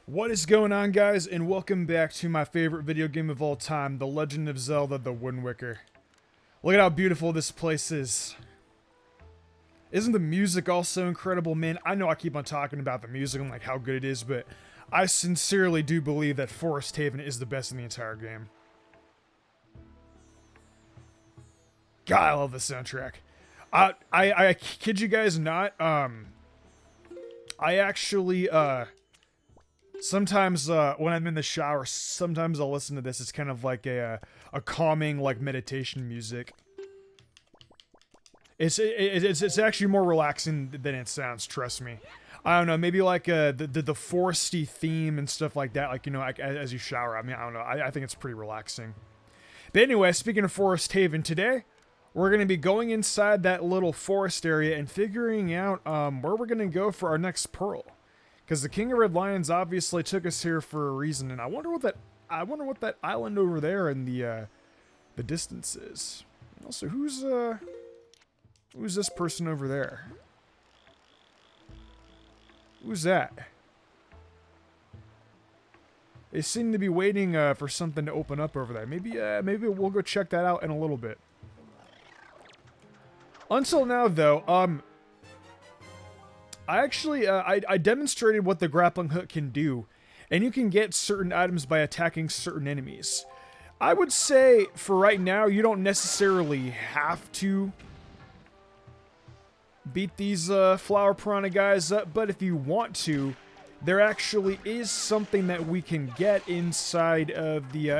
What is going on, guys, and welcome back to my favorite video game of all time, The Legend of Zelda: The Wind Waker. Look at how beautiful this place is. Isn't the music also incredible? Man, I know I keep on talking about the music and like how good it is, but I sincerely do believe that Forest Haven is the best in the entire game. God, I love the soundtrack. I kid you guys not, I actually, sometimes when I'm in the shower, sometimes I'll listen to this. It's kind of like a calming, like, meditation music. It's actually more relaxing than it sounds, trust me. I don't know, maybe like the foresty theme and stuff like that, like, you know, like, as you shower. I mean, I don't know, I think it's pretty relaxing. But anyway, speaking of Forest Haven, today we're going to be going inside that little forest area and figuring out where we're going to go for our next pearl. Because the King of Red Lions obviously took us here for a reason, and I wonder what that island over there in the distance is. Also, who's this person over there? Who's that? They seem to be waiting for something to open up over there. Maybe we'll go check that out in a little bit. Until now, though, I actually, I demonstrated what the grappling hook can do, and you can get certain items by attacking certain enemies. I would say, for right now, you don't necessarily have to beat these flower piranha guys up, but if you want to, there actually is something that we can get inside of the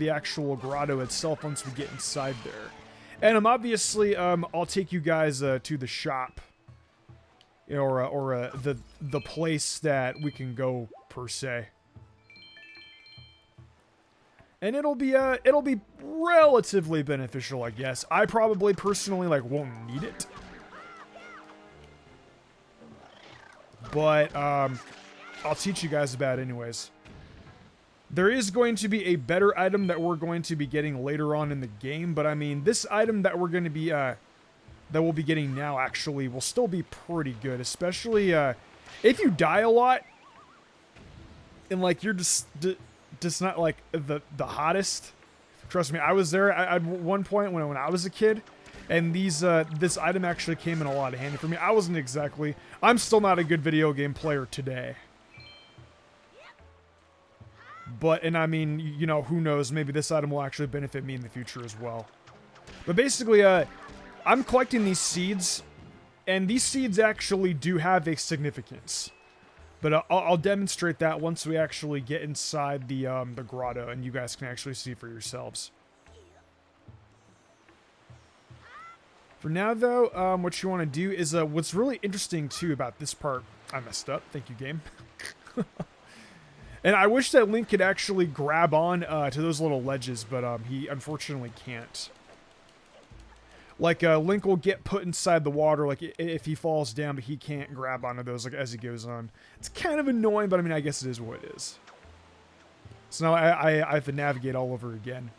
actual grotto itself once we get inside there. And obviously, I'll take you guys to the shop. Or the place that we can go, per se. And it'll be relatively beneficial, I guess. I probably personally won't need it. But I'll teach you guys about it anyways. There is going to be a better item that we're going to be getting later on in the game, but I mean, this item that we're going to be that we'll be getting now actually will still be pretty good, especially if you die a lot and like you're just not like the hottest. Trust me, I was there at one point when I was a kid, and this item actually came in a lot of handy for me. I'm still not a good video game player today. But, and I mean, you know, who knows, maybe this item will actually benefit me in the future as well. But basically, I'm collecting these seeds, and these seeds actually do have a significance. But I'll demonstrate that once we actually get inside the grotto, and you guys can actually see for yourselves. For now, though, what you want to do is, what's really interesting, too, about this part... I messed up. Thank you, game. And I wish that Link could actually grab on to those little ledges, but he unfortunately can't. Like, Link will get put inside the water, like, if he falls down, but he can't grab onto those, like, as he goes on. It's kind of annoying, but I mean, I guess it is what it is. So now I have to navigate all over again.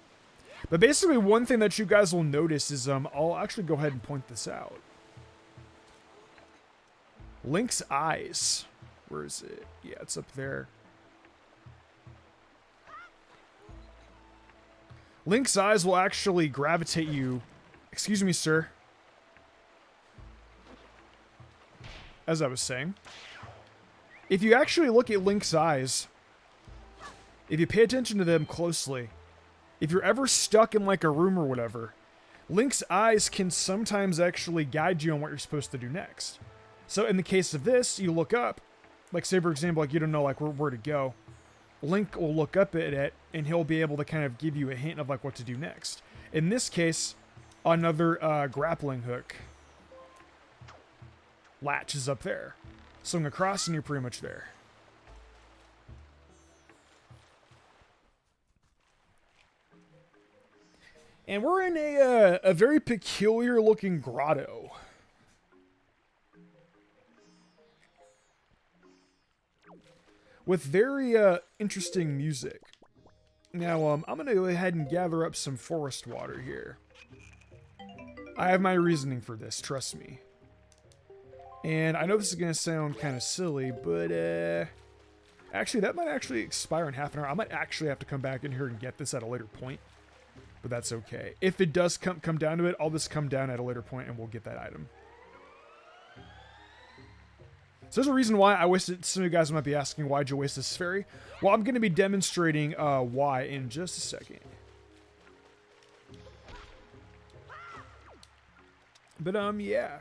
But basically, one thing that you guys will notice is, I'll actually go ahead and point this out. Link's eyes. Where is it? Yeah, it's up there. Link's eyes will actually gravitate you... Excuse me, sir. As I was saying, if you actually look at Link's eyes, if you pay attention to them closely, if you're ever stuck in like a room or whatever, Link's eyes can sometimes actually guide you on what you're supposed to do next. So in the case of this, you look up, like say for example, like you don't know like where to go. Link will look up at it and he'll be able to kind of give you a hint of like what to do next. In this case, another grappling hook latch is up there. Swing across and you're pretty much there. And we're in a very peculiar looking grotto. With very interesting music. Now, I'm going to go ahead and gather up some forest water here. I have my reasoning for this, trust me. And I know this is going to sound kind of silly, but Actually, that might actually expire in half an hour. I might actually have to come back in here and get this at a later point. But that's okay. If it does come down to it, I'll just come down at a later point and we'll get that item. So there's a reason why I wasted. Some of you guys might be asking, why'd you waste this fairy? Well, I'm going to be demonstrating why in just a second. But yeah.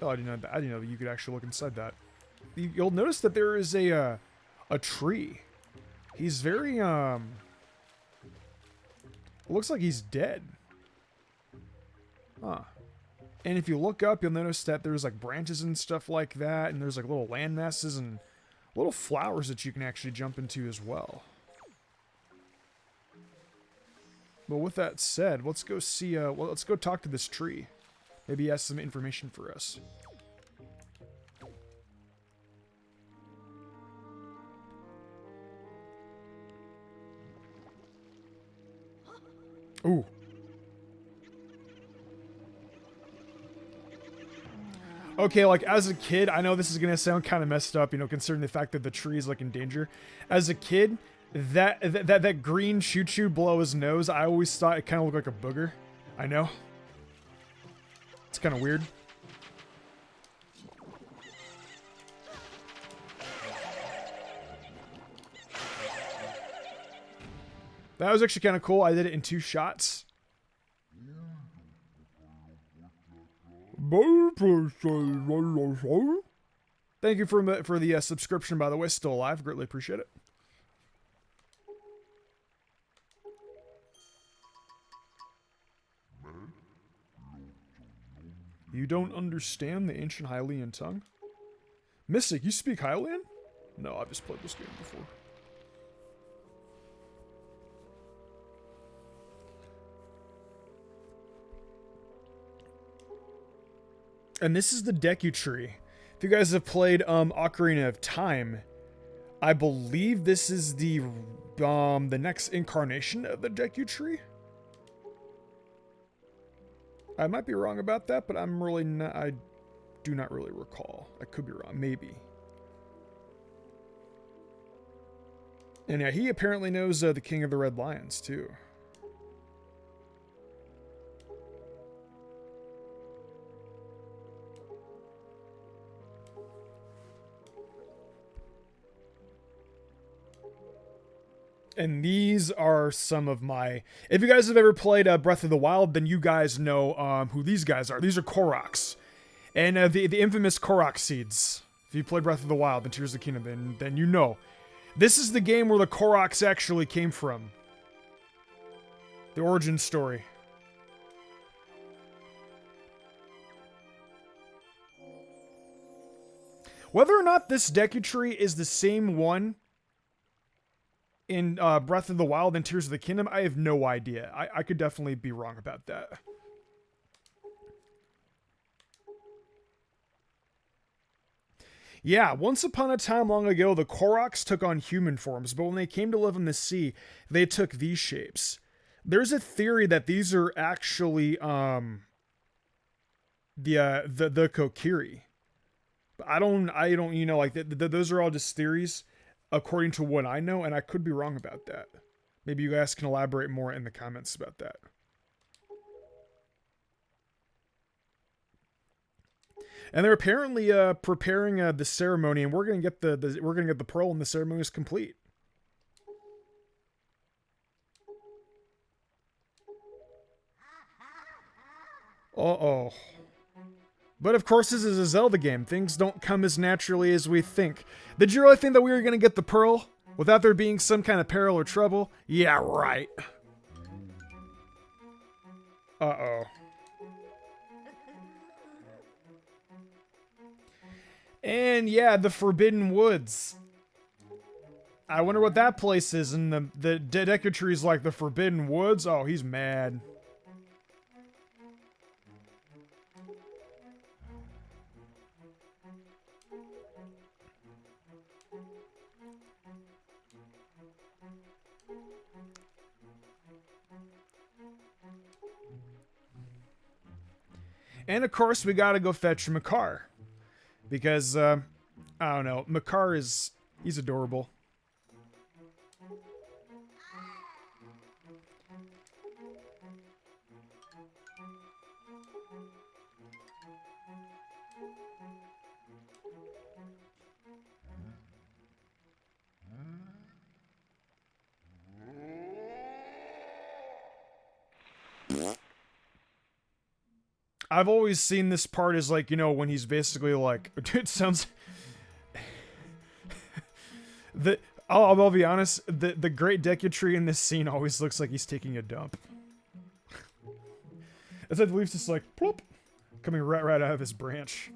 Oh, I didn't know that. I didn't know that you could actually look inside that. You'll notice that there is a tree. He's very it looks like he's dead. Huh. And if you look up, you'll notice that there's like branches and stuff like that, and there's like little land masses and little flowers that you can actually jump into as well. But with that said, let's go see, well, let's go talk to this tree. Maybe he has some information for us. Ooh. Okay, like, as a kid, I know this is gonna sound kind of messed up, you know, considering the fact that the tree is, like, in danger. As a kid, that green choo-choo below his nose, I always thought it kind of looked like a booger. I know. It's kind of weird. That was actually kind of cool. I did it in 2 shots. Thank you for the subscription, by the way. Still alive. Greatly appreciate it. You don't understand the ancient Hylian tongue? Mystic, you speak Hylian? No, I've just played this game before. And this is the Deku tree. If you guys have played Ocarina of Time, I believe this is the next incarnation of the Deku tree. I might be wrong about that, but I'm really not. I do not really recall. I could be wrong, maybe. And yeah, he apparently knows the King of the Red Lions too. And these are some of my... If you guys have ever played Breath of the Wild, then you guys know who these guys are. These are Koroks. And the infamous Korok seeds. If you play Breath of the Wild and Tears of the Kingdom, then you know. This is the game where the Koroks actually came from. The origin story. Whether or not this Deku tree is the same one in Breath of the Wild and Tears of the Kingdom, I have no idea. I could definitely be wrong about that. Yeah, once upon a time long ago, the Koroks took on human forms, but when they came to live in the sea, they took these shapes. There's a theory that these are actually the Kokiri. But I don't, you know, like those are all just theories according to what I know, and I could be wrong about that. Maybe you guys can elaborate more in the comments about that. And they're apparently preparing the ceremony, and we're gonna get the pearl when the ceremony is complete. Uh-oh. But of course, this is a Zelda game. Things don't come as naturally as we think. Did you really think that we were gonna get the pearl without there being some kind of peril or trouble? Yeah, right. Uh-oh. And yeah, the Forbidden Woods. I wonder what that place is. And the Deku tree's like the Forbidden Woods. Oh, he's mad. And of course, we gotta go fetch Makar. Because, I don't know, Makar is He's adorable. I've always seen this part as like, you know, when he's basically like, it sounds I'll be honest, the great Deku tree in this scene always looks like he's taking a dump. As I believe it's just like plop, coming right out of his branch.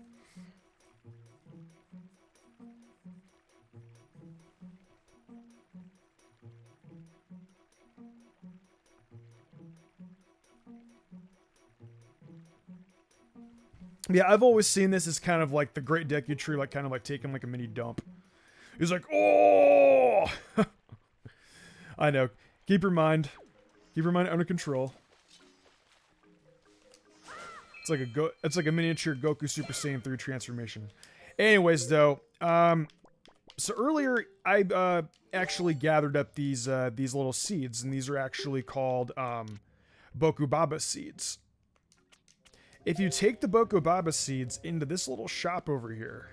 Yeah, I've always seen this as kind of like the great Deku tree, like kind of like taking like a mini dump. He's like, oh! I know. Keep your mind under control. It's like a miniature Goku Super Saiyan 3 transformation. Anyways, though, so earlier I actually gathered up these little seeds, and these are actually called Bokubaba seeds. If you take the Bokubaba seeds into this little shop over here,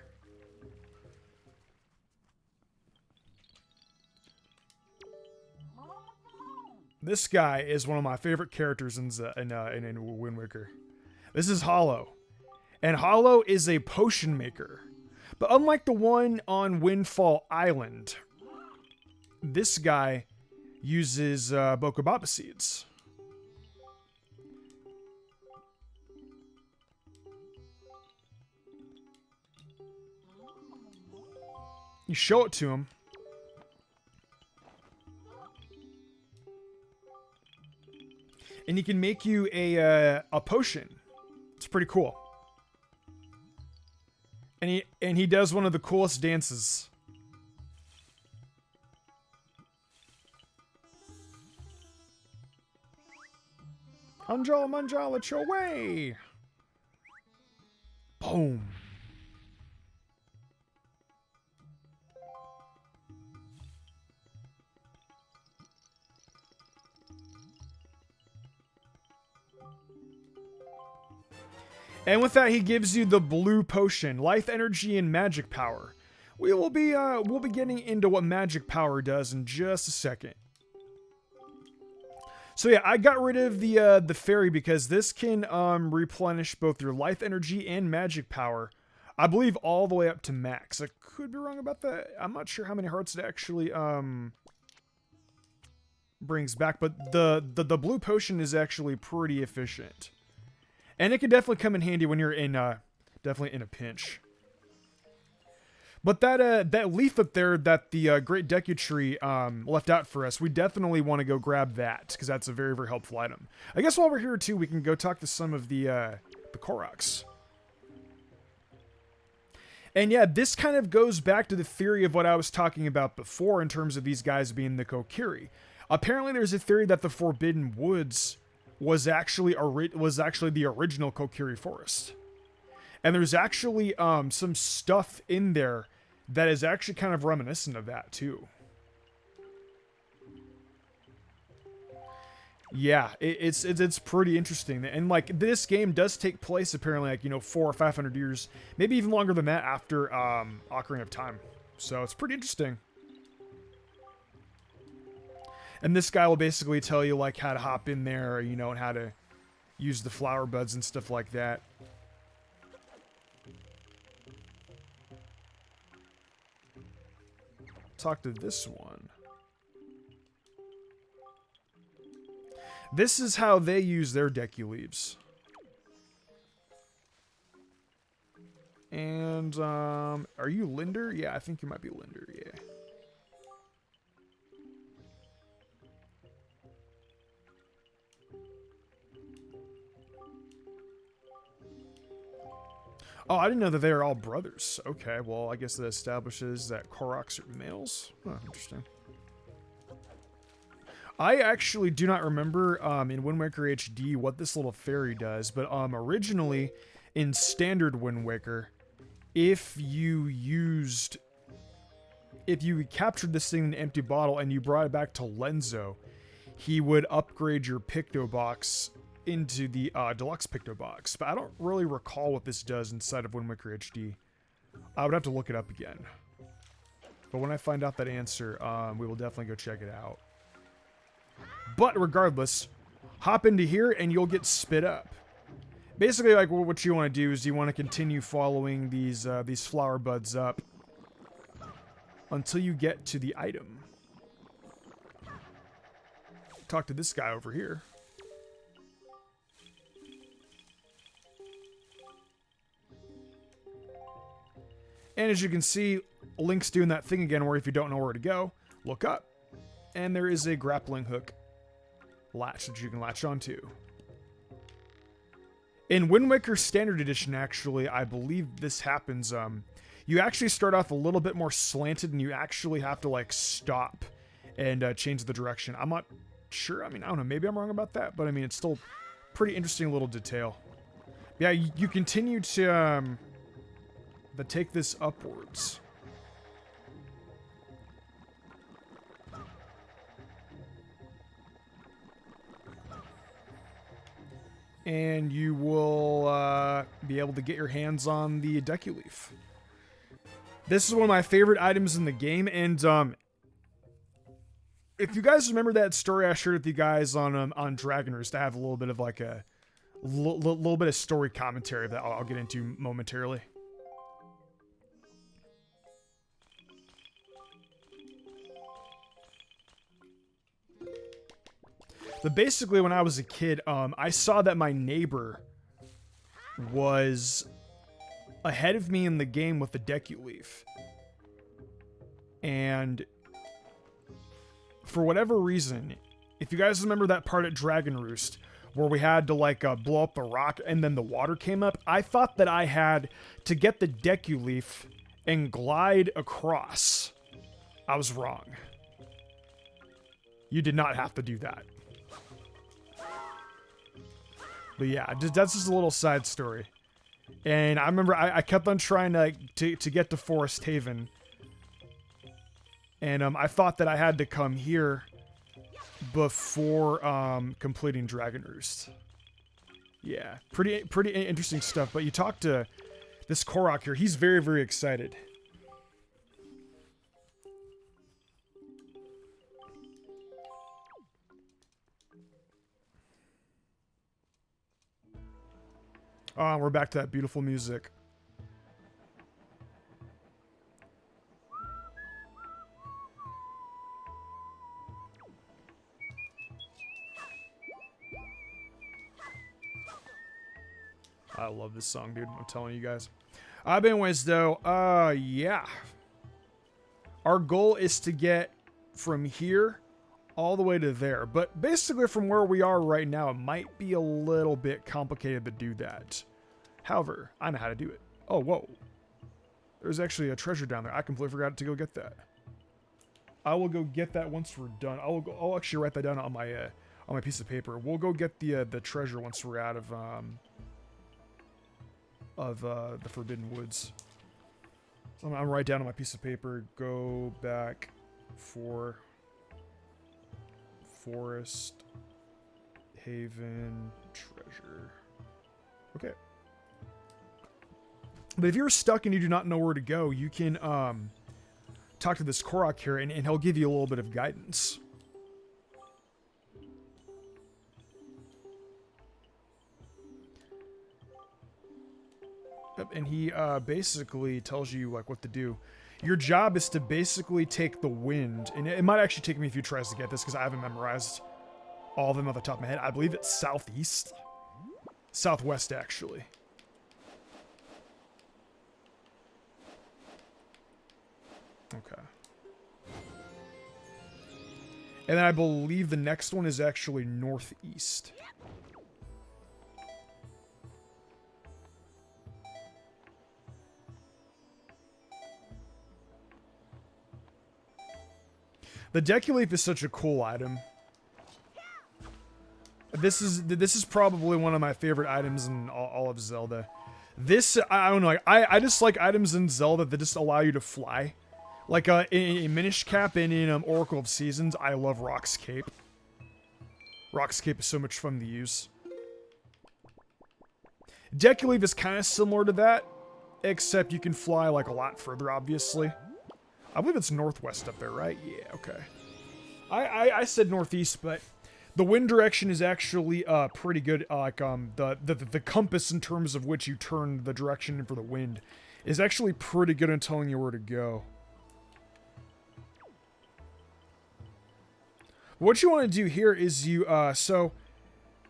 this guy is one of my favorite characters in Wind Waker. This is Hollow. And Hollow is a potion maker. But unlike the one on Windfall Island, this guy uses Bokubaba seeds. You show it to him. And he can make you a potion. It's pretty cool. And he does one of the coolest dances. Anjala Manjala Choway! Boom. And with that, he gives you the blue potion, life energy and magic power. We'll be getting into what magic power does in just a second. So yeah, I got rid of the fairy because this can replenish both your life energy and magic power. I believe all the way up to max. I could be wrong about that. I'm not sure how many hearts it actually brings back, but the blue potion is actually pretty efficient. And it can definitely come in handy when you're in, definitely in a pinch. But that leaflet there that the Great Deku Tree left out for us, we definitely want to go grab that, because that's a very, very helpful item. I guess while we're here, too, we can go talk to some of the Koroks. And yeah, this kind of goes back to the theory of what I was talking about before in terms of these guys being the Kokiri. Apparently, there's a theory that the Forbidden Woods was actually the original Kokiri forest. And there's actually some stuff in there that is actually kind of reminiscent of that too. Yeah, it's pretty interesting. And like this game does take place apparently like, you know, 400 or 500 years, maybe even longer than that after Ocarina of Time. So it's pretty interesting. And this guy will basically tell you like how to hop in there, you know, and how to use the flower buds and stuff like that. Talk to this one. This is how they use their Deku leaves. And, are you Linder? Yeah, I think you might be Linder, yeah. Oh, I didn't know that they are all brothers. Okay, well, I guess that establishes that Koroks are males. Oh, interesting. I actually do not remember in Wind Waker HD what this little fairy does, but originally in standard Wind Waker, if you used if you captured this thing in an empty bottle and you brought it back to Lenzo, he would upgrade your Picto Box into the Deluxe Picto Box. But I don't really recall what this does inside of Wind Waker HD. I would have to look it up again. But when I find out that answer, we will definitely go check it out. But regardless, hop into here and you'll get spit up. Basically, like, what you want to do is you want to continue following these flower buds up until you get to the item. Talk to this guy over here. And as you can see, Link's doing that thing again where if you don't know where to go, look up. And there is a grappling hook latch that you can latch onto. In Wind Waker Standard Edition, actually, I believe this happens. You actually start off a little bit more slanted and you actually have to, like, stop and change the direction. I'm not sure. I mean, I don't know. Maybe I'm wrong about that. But, I mean, it's still pretty interesting little detail. Yeah, you continue to take this upwards. And you will be able to get your hands on the Deku Leaf. This is one of my favorite items in the game, and if you guys remember that story I shared with you guys on Dragon Roost, I have a little bit of like a little bit of story commentary that I'll get into momentarily. But basically, when I was a kid, I saw that my neighbor was ahead of me in the game with the Deku Leaf. And for whatever reason, if you guys remember that part at Dragon Roost, where we had to, like, blow up the rock and then the water came up, I thought that I had to get the Deku Leaf and glide across. I was wrong. You did not have to do that. But yeah, that's just a little side story. And I remember I kept on trying to get to Forest Haven. And I thought that I had to come here before completing Dragon Roost. Yeah, pretty interesting stuff. But you talk to this Korok here. He's very, very excited. Oh, we're back to that beautiful music. I love this song, dude. I'm telling you guys. But anyways, though, yeah. Our goal is to get from here all the way to there. But basically from where we are right now, it might be a little bit complicated to do that. However, I know how to do it. Oh, whoa. There's actually a treasure down there. I completely forgot to go get that. I will go get that once we're done. I'll actually write that down on my piece of paper. We'll go get the treasure once we're out of the Forbidden Woods. So I'm gonna write down on my piece of paper. Go back for Forest Haven treasure. Okay. But if you're stuck and you do not know where to go, you can talk to this Korok here, and he'll give you a little bit of guidance. And he basically tells you like what to do. Your job is to basically take the wind, and it might actually take me a few tries to get this because I haven't memorized all of them off the top of my head. I believe it's southeast, southwest actually. Okay. And then I believe the next one is actually northeast. The Deku Leaf is such a cool item. This is probably one of my favorite items in all of Zelda. This, I don't know, I just like items in Zelda that just allow you to fly. Like in Minish Cap and in Oracle of Seasons, I love Rock's Cape. Rock's Cape is so much fun to use. Deku Leaf is kind of similar to that, except you can fly like a lot further, obviously. I believe it's northwest up there, right? Yeah, okay. I said northeast, but the wind direction is actually pretty good. Like the compass in terms of which you turn the direction for the wind is actually pretty good in telling you where to go. What you want to do here is so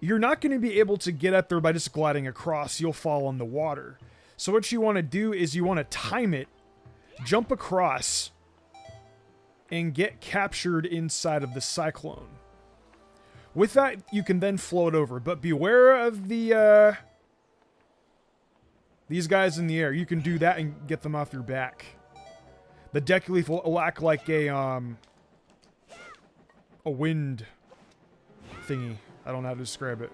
you're not going to be able to get up there by just gliding across. You'll fall in the water. So what you want to do is you want to time it, jump across, and get captured inside of the cyclone. With that, you can then float over, but beware of the these guys in the air. You can do that and get them off your back. The Deku Leaf will act like a wind thingy. I don't know how to describe it.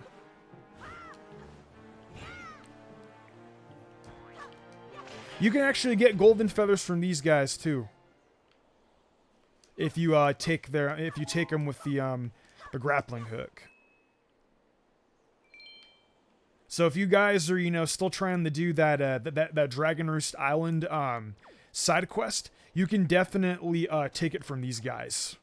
You can actually get golden feathers from these guys too. If you take them with the grappling hook. So if you guys are, still trying to do that Dragon Roost Island side quest, you can definitely take it from these guys.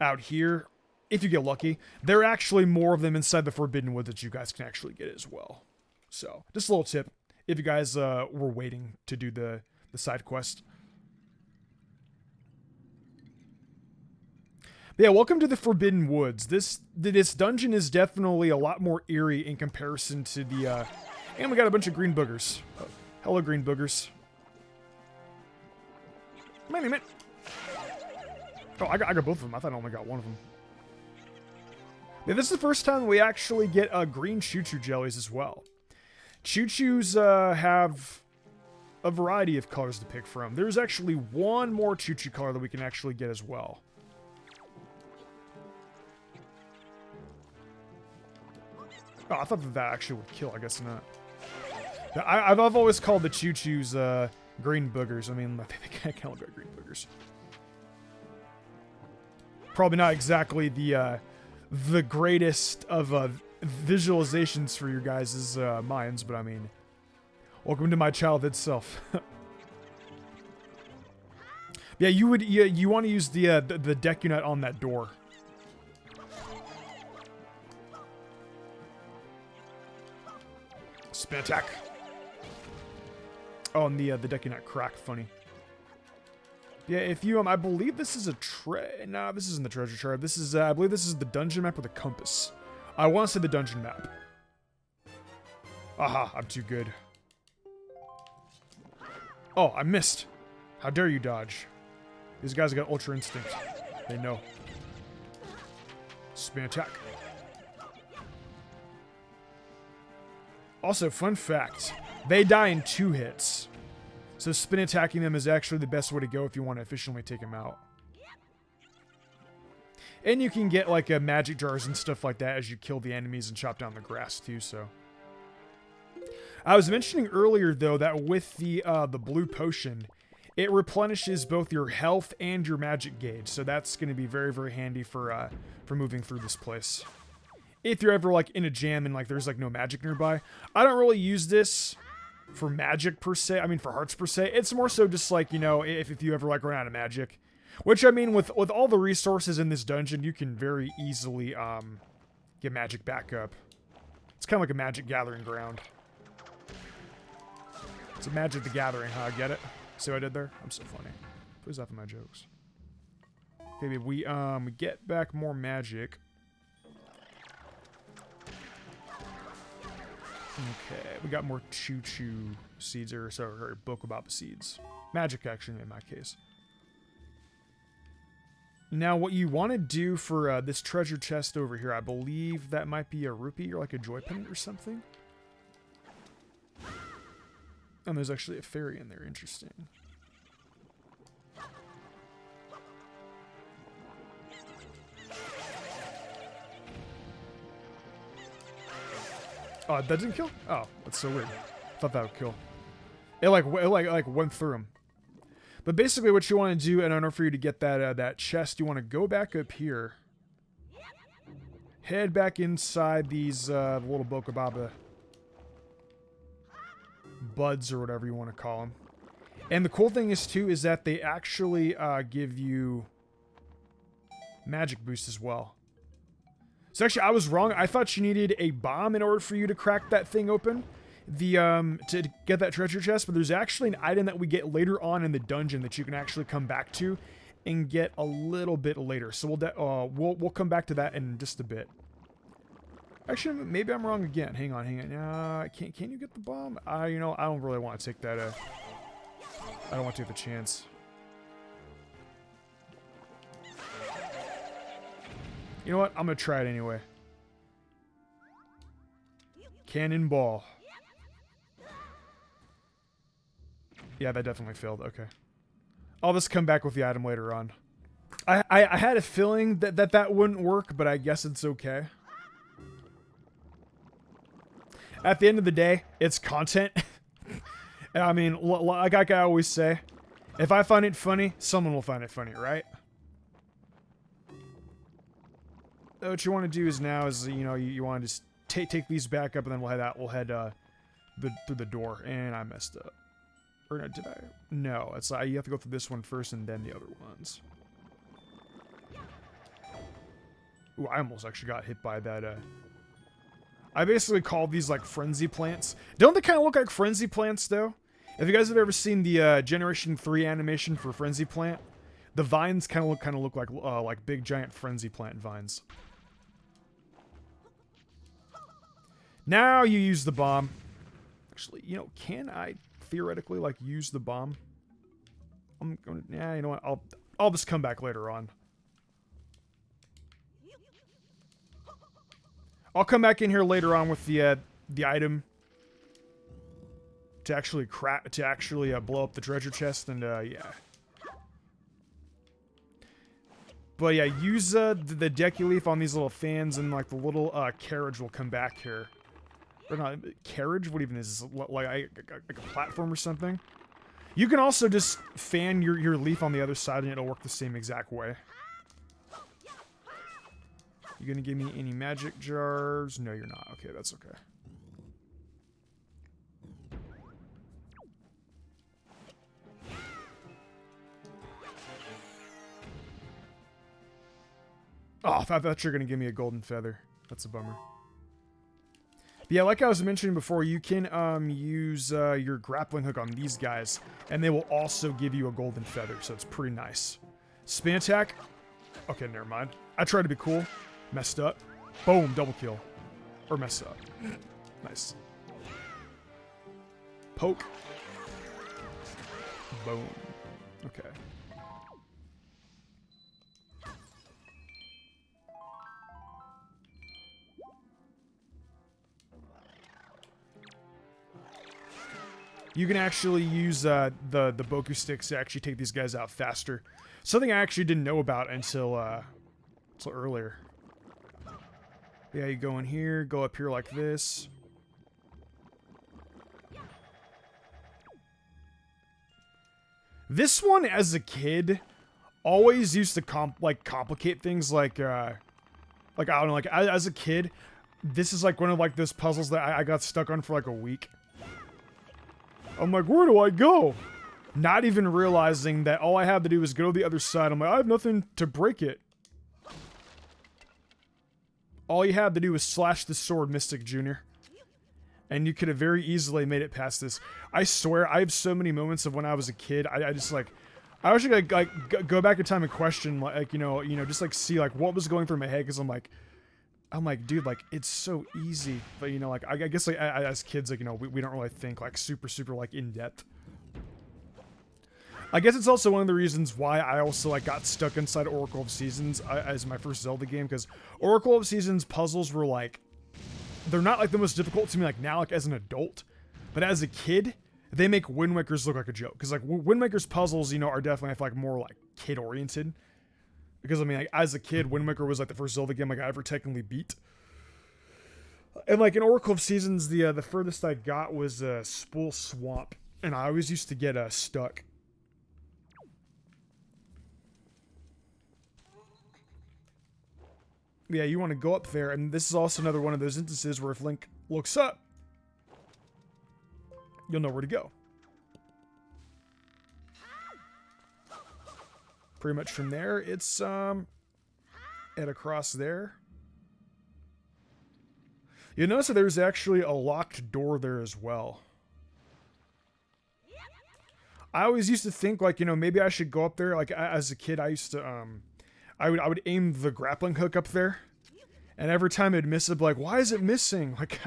Out here, if you get lucky. There are actually more of them inside the Forbidden Woods that you guys can actually get as well. So, just a little tip if you guys were waiting to do the side quest. But yeah, welcome to the Forbidden Woods. This dungeon is definitely a lot more eerie in comparison to the... and we got a bunch of green boogers. Oh, hello, green boogers. Man. Oh, I got both of them. I thought I only got one of them. Yeah, this is the first time we actually get green choo-choo jellies as well. Choo-choos have a variety of colors to pick from. There's actually one more choo-choo color that we can actually get as well. Oh, I thought that actually would kill. I guess not. I've always called the choo-choos green boogers. I mean, they kind of look like green boogers. Probably not exactly the greatest of visualizations for your guys' minds, but I mean, welcome to my childhood self. Yeah, you want to use the Deku Nut on that door. Spin attack. Oh, and the Deku Nut crack, funny. Yeah, if you, I believe this is a no, this isn't the treasure chart. This is, I believe this is the dungeon map or the compass. I want to say the dungeon map. Aha, I'm too good. Oh, I missed. How dare you dodge. These guys got Ultra Instinct. They know. Spin attack. Also, fun fact. They die in 2 hits. So spin attacking them is actually the best way to go if you want to efficiently take them out. And you can get like magic jars and stuff like that as you kill the enemies and chop down the grass too, so. I was mentioning earlier though that with the blue potion, it replenishes both your health and your magic gauge. So that's going to be very, very handy for moving through this place. If you're ever like in a jam and like there's like no magic nearby. I don't really use this for magic per se. I mean for hearts per se. It's more so just like, if you ever like run out of magic. Which I mean with all the resources in this dungeon, you can very easily get magic back up. It's kind of like a magic gathering ground. It's a Magic the Gathering, huh? Get it? See what I did there? I'm so funny. Please laugh at my jokes. Okay, we get back more magic. Okay, we got more choo-choo seeds, or Bokobob seeds. Magic, actually, in my case. Now, what you want to do for this treasure chest over here, I believe that might be a rupee or like a joy pendant or something. And there's actually a fairy in there. Interesting. Oh, that didn't kill? Oh, that's so weird. Thought that would kill. It like went through him. But basically what you want to do in order for you to get that chest, you want to go back up here. Head back inside these little Bokobaba buds or whatever you want to call them. And the cool thing is too is that they actually give you magic boost as well. So actually I was wrong. I thought you needed a bomb in order for you to crack that thing open. To get that treasure chest, but there's actually an item that we get later on in the dungeon that you can actually come back to and get a little bit later. So we'll come back to that in just a bit. Actually, maybe I'm wrong again. Hang on. Can you get the bomb? You know, I don't really want to take that. I don't want to take the chance. You know what? I'm gonna try it anyway. Cannonball. Yeah, that definitely failed. Okay. I'll just come back with the item later on. I had a feeling that wouldn't work, but I guess it's okay. At the end of the day, it's content. And I mean, like I always say, if I find it funny, someone will find it funny, right? What you want to do is now is, you know, you want to just take these back up and then we'll head out. We'll head through the door. And I messed up. Or no, did I? No, it's like you have to go through this one first and then the other ones. Ooh, I almost actually got hit by that. I basically call these like frenzy plants. Don't they kind of look like frenzy plants though? If you guys have ever seen the Generation 3 animation for frenzy plant, the vines kind of look like big giant frenzy plant vines. Now you use the bomb. Actually, you know, can I theoretically like use the bomb? I'm going to, yeah, you know what? I'll just come back later on. I'll come back in here later on with the item to actually blow up the treasure chest and yeah. But yeah, use the Deku leaf on these little fans and like the little carriage will come back here. Or not, carriage? What even is this? Like a platform or something? You can also just fan your leaf on the other side and it'll work the same exact way. You gonna give me any magic jars? No, you're not. Okay, that's okay. Oh, I thought you were gonna give me a golden feather. That's a bummer. But yeah, like I was mentioning before, you can use your grappling hook on these guys, and they will also give you a golden feather, so it's pretty nice. Spin attack. Okay, never mind. I tried to be cool. Messed up. Boom, double kill. Or messed up. Nice. Poke. Boom. Okay. You can actually use the Boku sticks to actually take these guys out faster. Something I actually didn't know about until earlier. Yeah, you go in here, go up here like this. This one, as a kid, always used to complicate things like I don't know, like as a kid, this is like one of like those puzzles that I got stuck on for like a week. I'm like, where do I go? Not even realizing that all I have to do is go to the other side. I'm like, I have nothing to break it. All you have to do is slash the sword, Mystic Jr. And you could have very easily made it past this. I swear, I have so many moments of when I was a kid. I just like, I wish I could like go back in time and question, like, you know, just like see like what was going through my head, because I'm like, dude, like it's so easy. But you know, like I guess like as kids, like, you know, we don't really think like super like in depth. I guess it's also one of the reasons why I also like got stuck inside Oracle of Seasons as my first Zelda game, because Oracle of Seasons puzzles were like, they're not like the most difficult to me like now, like as an adult, but as a kid, they make Wind Waker's look like a joke. Because like Wind Waker's puzzles, you know, are definitely I feel like more like kid oriented. Because I mean, like as a kid, Wind Waker was like the first Zelda game like I ever technically beat. And like in Oracle of Seasons, the furthest I got was Spool Swamp, and I always used to get stuck. Yeah, you want to go up there, and this is also another one of those instances where if Link looks up, you'll know where to go. Pretty much from there, it's head across there. You notice that there's actually a locked door there as well. I always used to think, like, you know, maybe I should go up there. Like, as a kid, I used to, I would aim the grappling hook up there. And every time it'd miss, I'd be like, why is it missing? Like,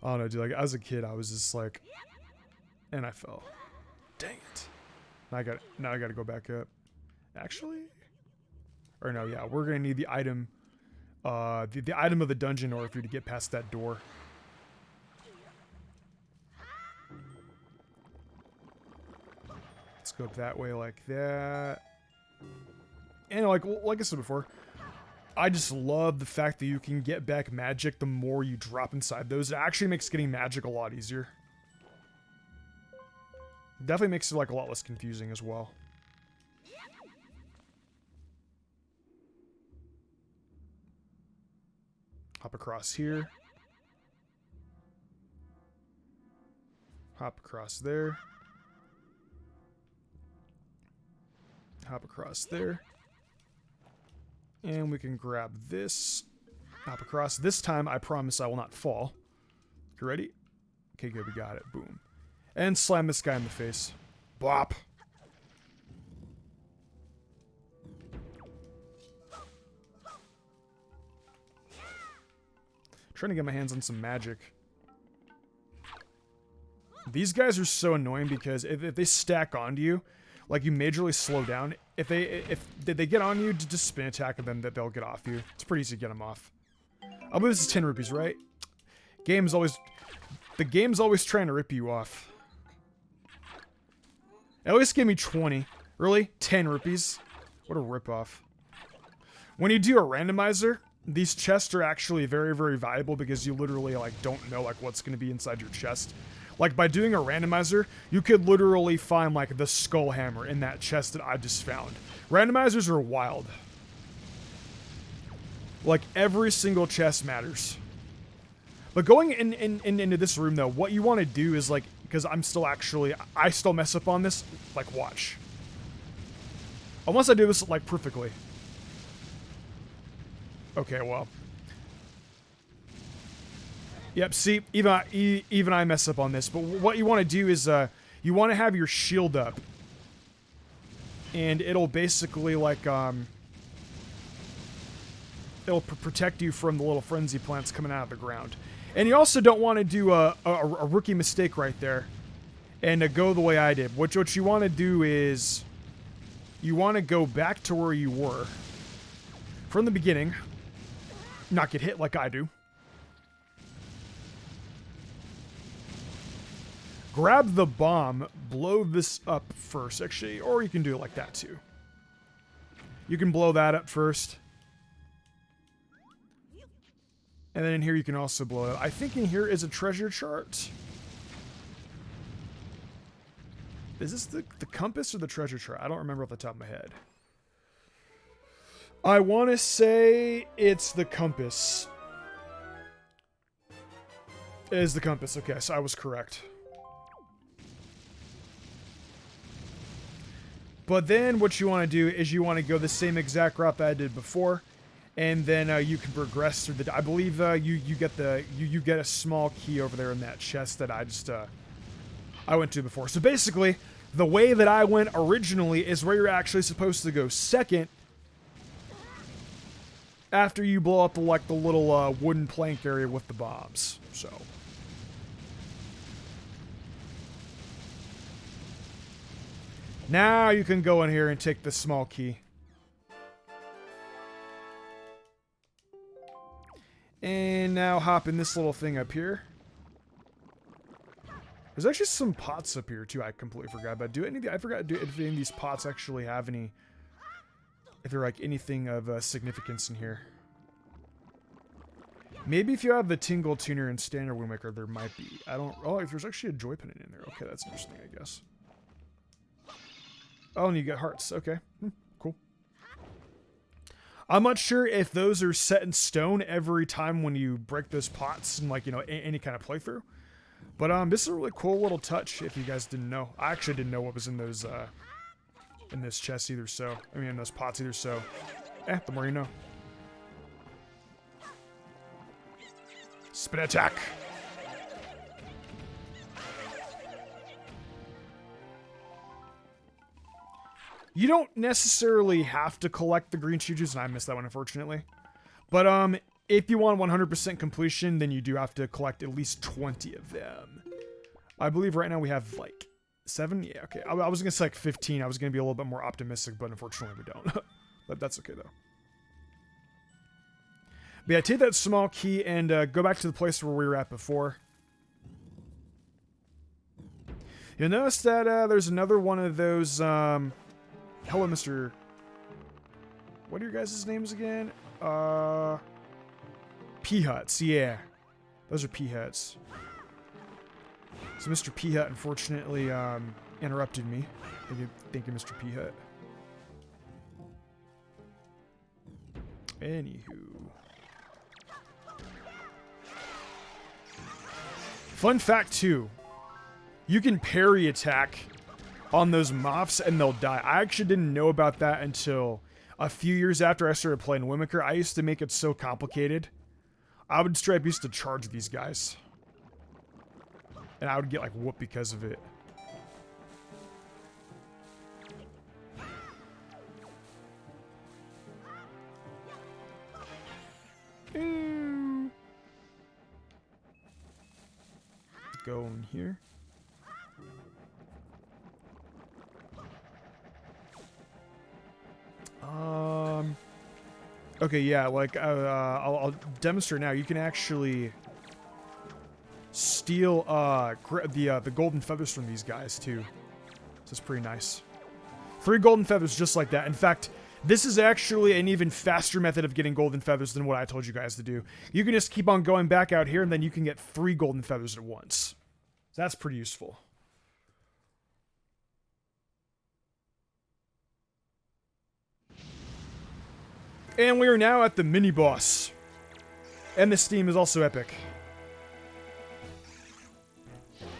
I don't know, dude. Like, as a kid, I was just like, and I fell. Dang it. Now I gotta go back up. Actually? Or no, yeah, we're gonna need the item, the item of the dungeon in order for you to get past that door. Let's go up that way like that. And like I said before, I just love the fact that you can get back magic the more you drop inside those. It actually makes getting magic a lot easier. Definitely makes it like a lot less confusing as well. Hop across here. Hop across there. Hop across there. And we can grab this. Hop across. This time, I promise I will not fall. You ready? Okay, good. We got it. Boom. And slam this guy in the face. Bop. Trying to get my hands on some magic. These guys are so annoying because if they stack onto you, like you majorly slow down. If they get on you, just spin attack and then they'll get off you. It's pretty easy to get them off. I believe this is 10 rupees, right? The game's always trying to rip you off. At least give me 20. Really? 10 rupees? What a ripoff. When you do a randomizer, these chests are actually very, very valuable because you literally like don't know like what's going to be inside your chest. Like by doing a randomizer, you could literally find like the skull hammer in that chest that I just found. Randomizers are wild. Like every single chest matters. But going into this room though, what you want to do is like, because I still mess up on this, like watch. Unless I do this like perfectly. Okay, well. Yep, see, even I mess up on this. But what you want to do is, you want to have your shield up. And it'll basically, like, it'll protect you from the little frenzy plants coming out of the ground. And you also don't want to do a rookie mistake right there. And go the way I did. What you want to do is, you want to go back to where you were. From the beginning. Not get hit like I do. Grab the bomb, blow this up first, actually, or you can do it like that too. You can blow that up first. And then in here you can also blow it up. I think in here is a treasure chart. Is this the compass or the treasure chart? I don't remember off the top of my head. I want to say it's the compass. It is the compass. Okay, so I was correct. But then what you want to do is you want to go the same exact route that I did before, and then you can progress through the. I believe you get a small key over there in that chest that I went to before. So basically, the way that I went originally is where you're actually supposed to go second. After you blow up the little wooden plank area with the bombs. So. Now you can go in here and take the small key. And now hop in this little thing up here. There's actually some pots up here too. I completely forgot about. I forgot if any of these pots actually have any. If they're like anything of significance in here. Maybe if you have the Tingle Tuner and Standard Windmaker, there might be. I don't. Oh, there's actually a Joy Pendant in there. Okay, that's interesting, I guess. Oh, and you get hearts. Okay, cool. I'm not sure if those are set in stone every time when you break those pots in, like, you know, any kind of playthrough. But this is a really cool little touch, if you guys didn't know. I actually didn't know what was in those, in this chest either, so... I mean, in those pots either, so... the more you know. Spin attack! You don't necessarily have to collect the green Chuchus, and I missed that one, unfortunately. But, if you want 100% completion, then you do have to collect at least 20 of them. I believe right now we have, like, 7? Yeah, okay. I was gonna say, like, 15. I was gonna be a little bit more optimistic, but unfortunately we don't. But that's okay, though. But yeah, take that small key and go back to the place where we were at before. You'll notice that there's another one of those, hello, Mr. What are your guys' names again? P-Huts, yeah. Those are P-Huts. So Mr. P-Hut unfortunately interrupted me. Thank you, Mr. P-Hut. Anywho. Fun fact, too. You can parry attack on those moths and they'll die. I actually didn't know about that until a few years after I started playing Wimiker. I used to make it so complicated. I would straight up used to charge these guys. And I would get like whooped because of it. Go in here. Okay, yeah, like, I'll demonstrate now. You can actually steal, the golden feathers from these guys, too. So it's pretty nice. 3 golden feathers just like that. In fact, this is actually an even faster method of getting golden feathers than what I told you guys to do. You can just keep on going back out here, and then you can get 3 golden feathers at once. So that's pretty useful. And we are now at the mini-boss. And this theme is also epic.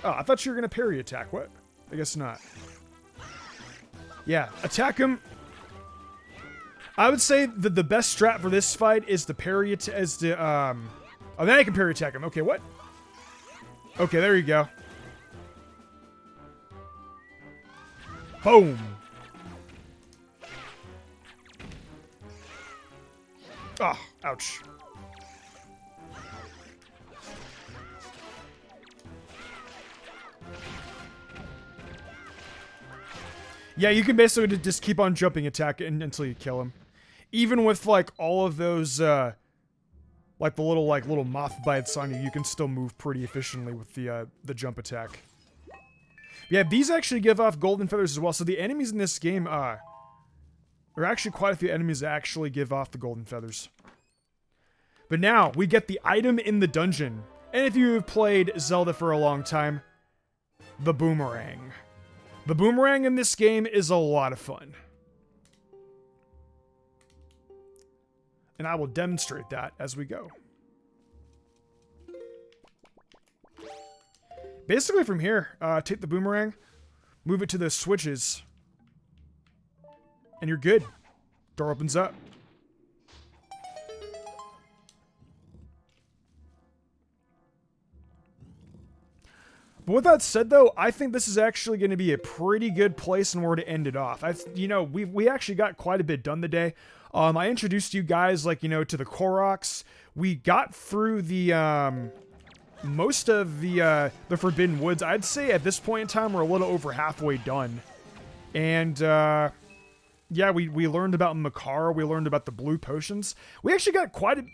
Oh, I thought you were going to parry attack. What? I guess not. Yeah, attack him. I would say that the best strat for this fight is the parry attack. Oh, then I can parry attack him. Okay, what? Okay, there you go. Boom. Oh, ouch. Yeah, you can basically just keep on jumping attack until you kill him. Even with, like, all of those, like, the little moth bites on you, you can still move pretty efficiently with the jump attack. Yeah, these actually give off golden feathers as well, so the enemies in this game, there are actually quite a few enemies that actually give off the golden feathers. But now, we get the item in the dungeon. And if you've played Zelda for a long time, the boomerang. The boomerang in this game is a lot of fun. And I will demonstrate that as we go. Basically from here, take the boomerang, move it to the switches, and you're good. Door opens up. But with that said, though, I think this is actually going to be a pretty good place and where to end it off. You know, we actually got quite a bit done today. I introduced you guys, like, you know, to the Koroks. We got through the, most of the Forbidden Woods. I'd say at this point in time, we're a little over halfway done. And, yeah, we learned about Makara. We learned about the blue potions. We actually got quite a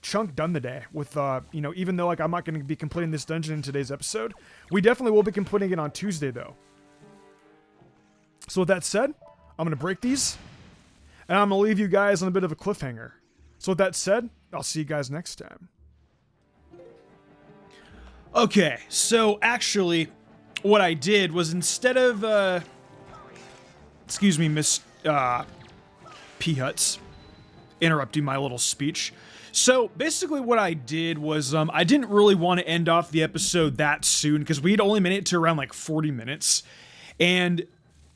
chunk done today with, you know, even though, like, I'm not going to be completing this dungeon in today's episode, we definitely will be completing it on Tuesday, though. So with that said, I'm going to break these, and I'm going to leave you guys on a bit of a cliffhanger. So with that said, I'll see you guys next time. Okay, so actually, what I did was instead of, excuse me, Miss, P-Huts, interrupting my little speech. So basically what I did was I didn't really want to end off the episode that soon because we had only made it to around like 40 minutes. And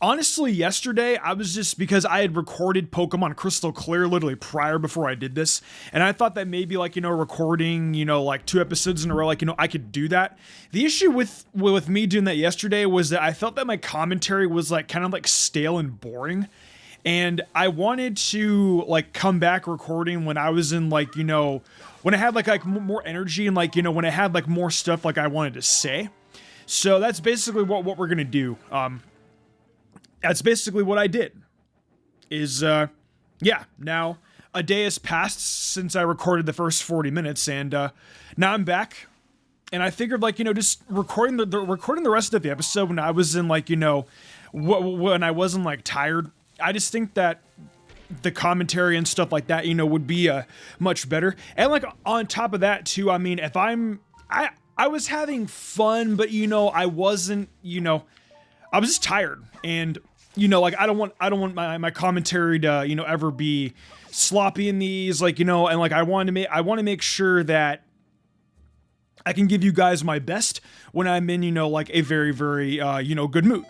honestly, yesterday, I was just, because I had recorded Pokemon Crystal Clear literally prior before I did this, and I thought that maybe, like, you know, recording, you know, like 2 episodes in a row, like, you know, I could do that. The issue with me doing that yesterday was that I felt that my commentary was, like, kind of, like, stale and boring, and I wanted to, like, come back recording when I was in, like, you know, when I had, like more energy and, like, you know, when I had, like, more stuff, like, I wanted to say. So that's basically what we're gonna do. That's basically what I did. Is, yeah, now a day has passed since I recorded the first 40 minutes, and now I'm back. And I figured, like, you know, just recording the rest of the episode when I was in, like, you know, when I wasn't, like, tired. I just think that the commentary and stuff like that, you know, would be much better. And, like, on top of that, too, I mean, if I was having fun, but, you know, I wasn't, you know, I was just tired. And, you know, like, I don't want my commentary to, you know, ever be sloppy in these, like, you know, and, like, I want to make sure that I can give you guys my best when I'm in, you know, like, a very, very, you know, good mood.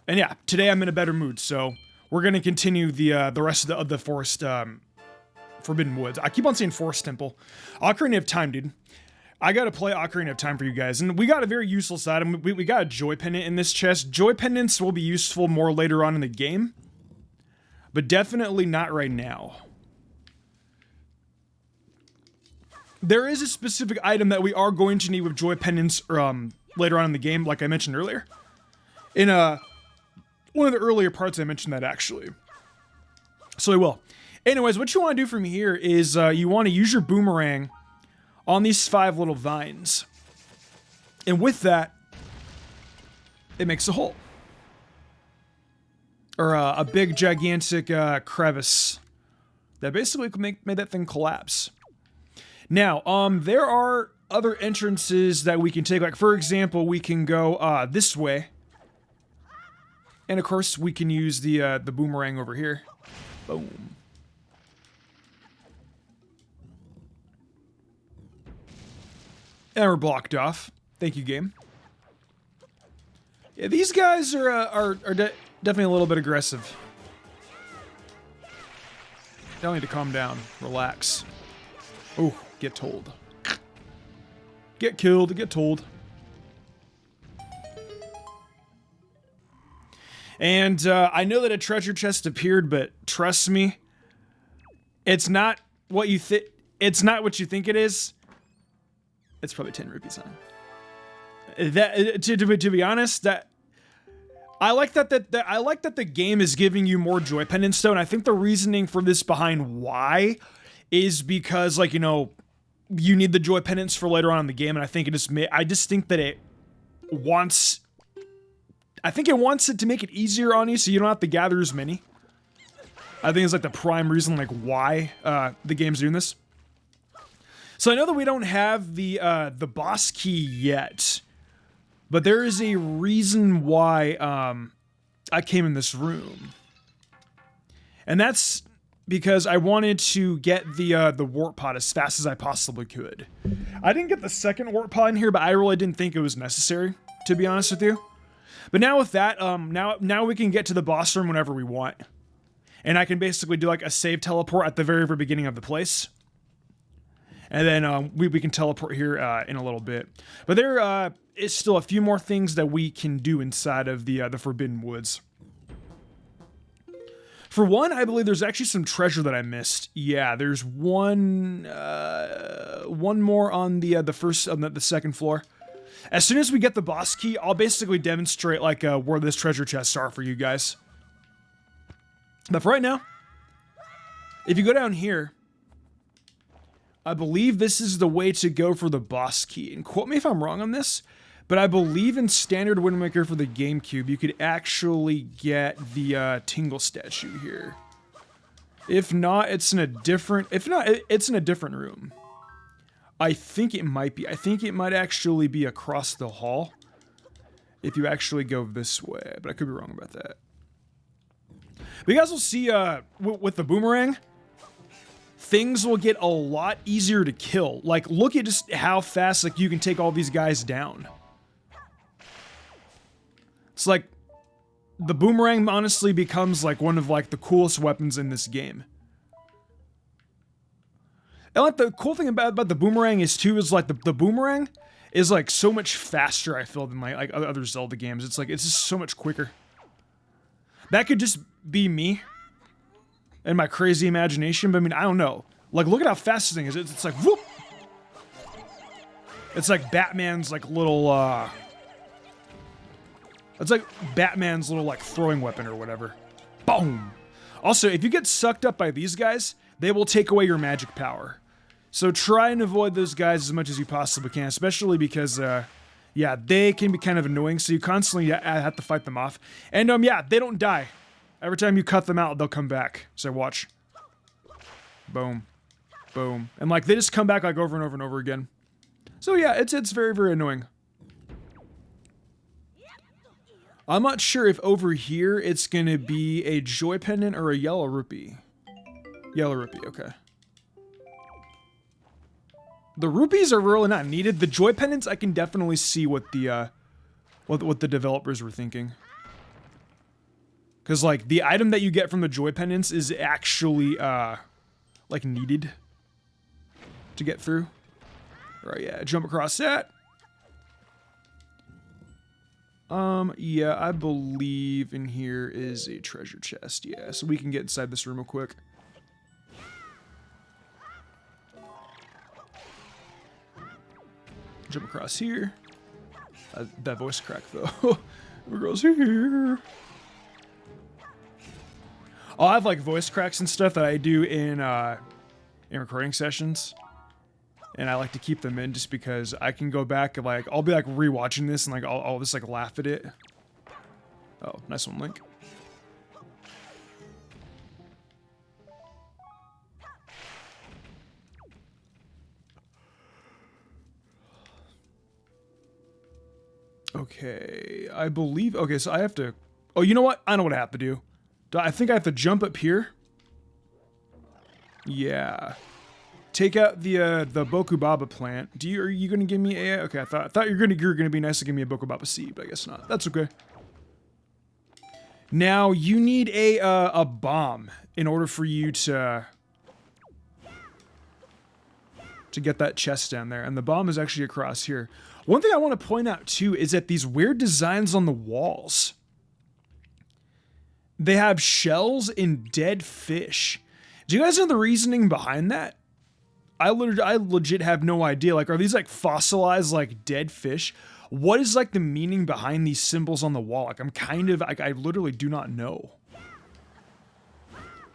And yeah, today I'm in a better mood, so we're gonna continue the rest of the Forest, Forbidden Woods. I keep on saying Forest Temple. Ocarina of Time, dude. I gotta play Ocarina of Time for you guys, and we got a very useful item. We got a Joy Pendant in this chest. Joy Pendants will be useful more later on in the game, but definitely not right now. There is a specific item that we are going to need with Joy Pendants later on in the game, like I mentioned earlier. In one of the earlier parts I mentioned that, actually. So I will. Anyways, what you want to do from here is you want to use your boomerang on these 5 little vines. And with that, it makes a hole. Or a big, gigantic crevice that basically made that thing collapse. Now, there are other entrances that we can take. Like, for example, we can go this way. And, of course, we can use the boomerang over here. Boom. And we're blocked off. Thank you, game. Yeah, these guys are definitely a little bit aggressive. Y'all need to calm down. Relax. Oh, get told. Get killed, get told. And I know that a treasure chest appeared, but trust me, it's not what you think. It's not what you think it is. It's probably 10 rupees, huh? That to be honest, that I like that I like that the game is giving you more Joy Pendants though, and I think the reasoning for this behind why is because, like, you know, you need the Joy Pendants for later on in the game, and I think I just think that it wants. I think it wants it to make it easier on you, so you don't have to gather as many. I think it's like the prime reason, like, why the game's doing this. So I know that we don't have the boss key yet, but there is a reason why I came in this room, and that's because I wanted to get the warp pod as fast as I possibly could. I didn't get the second warp pod in here, but I really didn't think it was necessary, to be honest with you. But now with that, now we can get to the boss room whenever we want. And I can basically do like a save teleport at the very, very beginning of the place. And then we can teleport here in a little bit. But there is still a few more things that we can do inside of the Forbidden Woods. For one, I believe there's actually some treasure that I missed. Yeah, there's one more on the second floor. As soon as we get the boss key, I'll basically demonstrate, like, where this treasure chests are for you guys. But for right now, if you go down here, I believe this is the way to go for the boss key. And quote me if I'm wrong on this, but I believe in Standard Wind Waker for the GameCube, you could actually get the Tingle statue here. If not, it's in a different. If not, it's in a different room. I think it might be. I think it might actually be across the hall if you actually go this way, but I could be wrong about that. But you guys will see with the boomerang, things will get a lot easier to kill. Like, look at just how fast, like, you can take all these guys down. It's like, the boomerang honestly becomes, like, one of, like, the coolest weapons in this game. And, like, the cool thing about the boomerang is, too, is, like, the boomerang is, like, so much faster, I feel, than, like other Zelda games. It's, like, it's just so much quicker. That could just be me and my crazy imagination, but I mean, I don't know. Like, look at how fast this thing is. It's like, whoop! It's like Batman's, like, little, it's like Batman's little, like, throwing weapon or whatever. Boom! Also, if you get sucked up by these guys, they will take away your magic power. So try and avoid those guys as much as you possibly can, especially because, yeah, they can be kind of annoying, so you constantly have to fight them off. And, yeah, they don't die. Every time you cut them out, they'll come back. So watch. Boom. Boom. And, like, they just come back, like, over and over and over again. So, yeah, it's very, very annoying. I'm not sure if over here it's gonna be a joy pendant or a yellow rupee. Yellow rupee, okay. The rupees are really not needed. The joy pendants, I can definitely see what the developers were thinking. Because, like, the item that you get from the joy pendants is actually, like, needed to get through. Right, yeah, jump across that. Yeah, I believe in here is a treasure chest, yeah, so we can get inside this room real quick. Jump across here. That voice crack, though. It goes here. Oh, I have, like, voice cracks and stuff that I do in recording sessions. And I like to keep them in just because I can go back and, like, I'll be, like, rewatching this and, like, I'll just, like, laugh at it. Oh, nice one, Link. Okay, I believe... Okay, so I have to... Oh, you know what? I know what I have to do. I think I have to jump up here. Yeah. Take out the Bokubaba plant. Are you gonna give me a... Okay, I thought you were gonna be nice to give me a Bokubaba seed, but I guess not. That's okay. Now, you need a bomb in order for you to get that chest down there, and the bomb is actually across here. One thing I want to point out, too, is that these weird designs on the walls. They have shells and dead fish. Do you guys know the reasoning behind that? I legit have no idea. Like, are these, like, fossilized, like, dead fish? What is, like, the meaning behind these symbols on the wall? Like, I'm kind of... I literally do not know.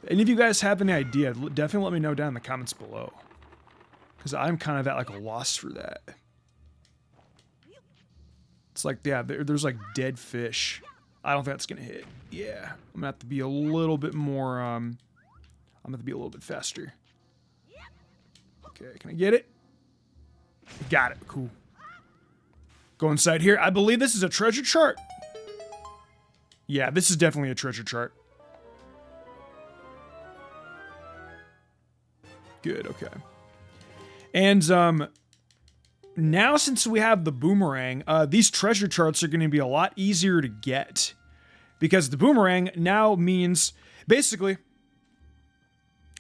Any of you guys have any idea, definitely let me know down in the comments below. Because I'm kind of at, like, a loss for that. It's like, yeah, there's, like, dead fish. I don't think that's gonna hit. Yeah, I'm gonna have to be a little bit more, I'm gonna have to be a little bit faster. Okay, can I get it? Got it, cool. Go inside here. I believe this is a treasure chart. Yeah, this is definitely a treasure chart. Good, okay. And, now since we have the boomerang, these treasure charts are going to be a lot easier to get. Because the boomerang now means, basically,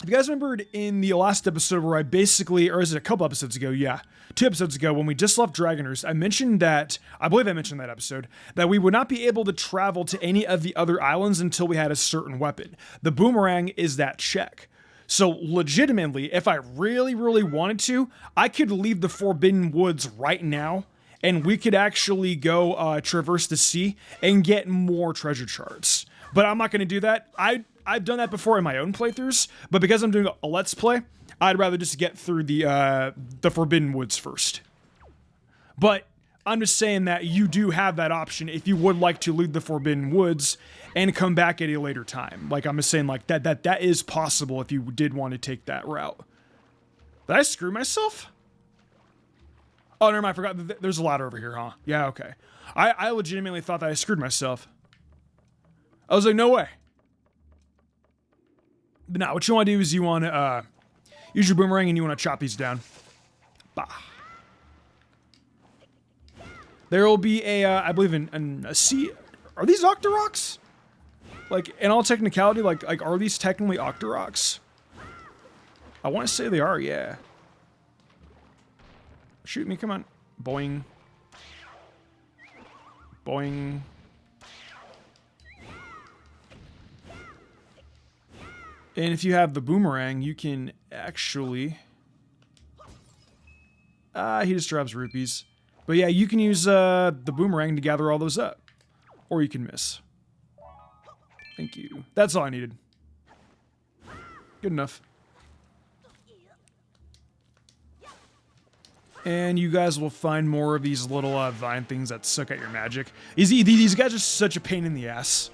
if you guys remembered in the last episode where I basically, or is it a couple episodes ago? Yeah, 2 episodes ago when we just left Dragoners, I mentioned that, I believe I mentioned that episode, that we would not be able to travel to any of the other islands until we had a certain weapon. The boomerang is that check. So legitimately, if I really, really wanted to, I could leave the Forbidden Woods right now, and we could actually go traverse the sea and get more treasure charts. But I'm not going to do that. I've done that before in my own playthroughs, but because I'm doing a Let's Play, I'd rather just get through the Forbidden Woods first. But I'm just saying that you do have that option if you would like to leave the Forbidden Woods and come back at a later time. Like, I'm just saying, like, that is possible if you did want to take that route. Did I screw myself? Oh, never mind, I forgot. There's a ladder over here, huh? Yeah, okay. I legitimately thought that I screwed myself. I was like, no way. But now, what you want to do is you want to use your boomerang and you want to chop these down. Bah. There will be a, I believe, a sea. Are these Octoroks? Like, in all technicality, like, are these technically Octoroks? I want to say they are, yeah. Shoot me, come on. Boing. Boing. And if you have the boomerang, you can actually... he just drops rupees. But yeah, you can use the boomerang to gather all those up. Or you can miss. Thank you. That's all I needed. Good enough. And you guys will find more of these little vine things that suck at your magic. These guys are such a pain in the ass.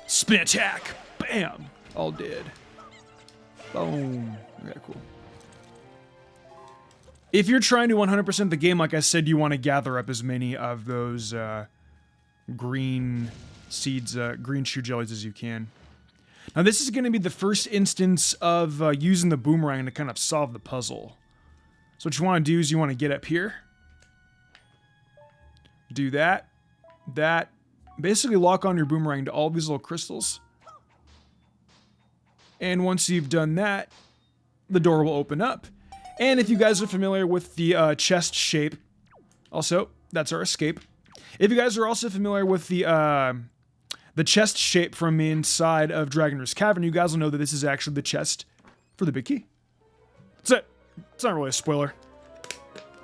Spin attack! Bam! All dead. Boom. Okay, cool. If you're trying to 100% the game, like I said, you want to gather up as many of those green seeds, green shoe jellies as you can. Now this is going to be the first instance of using the boomerang to kind of solve the puzzle. So what you want to do is you want to get up here. Do that. That. Basically lock on your boomerang to all these little crystals. And once you've done that, the door will open up. And if you guys are familiar with the chest shape, also, that's our escape. If you guys are also familiar with the chest shape from the inside of Dragoner's Cavern, you guys will know that this is actually the chest for the big key. That's it. It's not really a spoiler,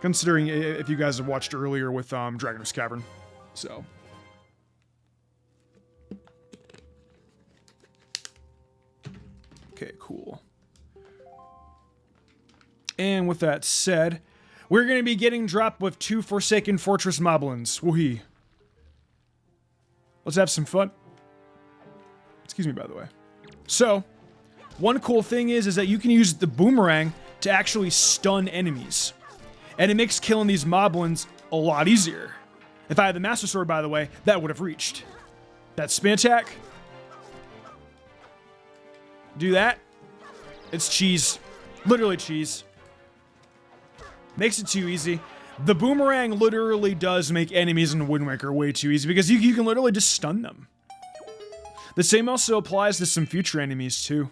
considering if you guys have watched earlier with Dragoner's Cavern. So... Okay, cool. And with that said, we're going to be getting dropped with 2 Forsaken Fortress Moblins. Woohee. Let's have some fun. Excuse me, by the way. So, one cool thing is that you can use the boomerang to actually stun enemies. And it makes killing these Moblins a lot easier. If I had the Master Sword, by the way, that would have reached. That spin attack... Do that. It's cheese. Literally cheese. Makes it too easy. The boomerang literally does make enemies in Wind Waker way too easy because you can literally just stun them. The same also applies to some future enemies too.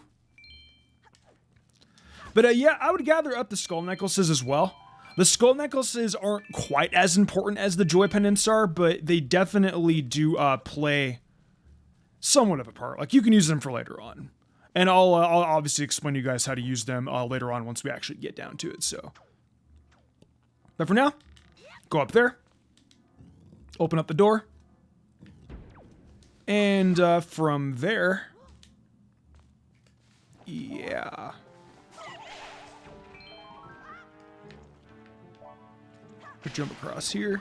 But yeah, I would gather up the skull necklaces as well. The skull necklaces aren't quite as important as the joy pendants are, but they definitely do play somewhat of a part. Like, you can use them for later on. And I'll obviously explain to you guys how to use them later on once we actually get down to it, so. But for now, go up there. Open up the door. And from there... Yeah. Jump across here.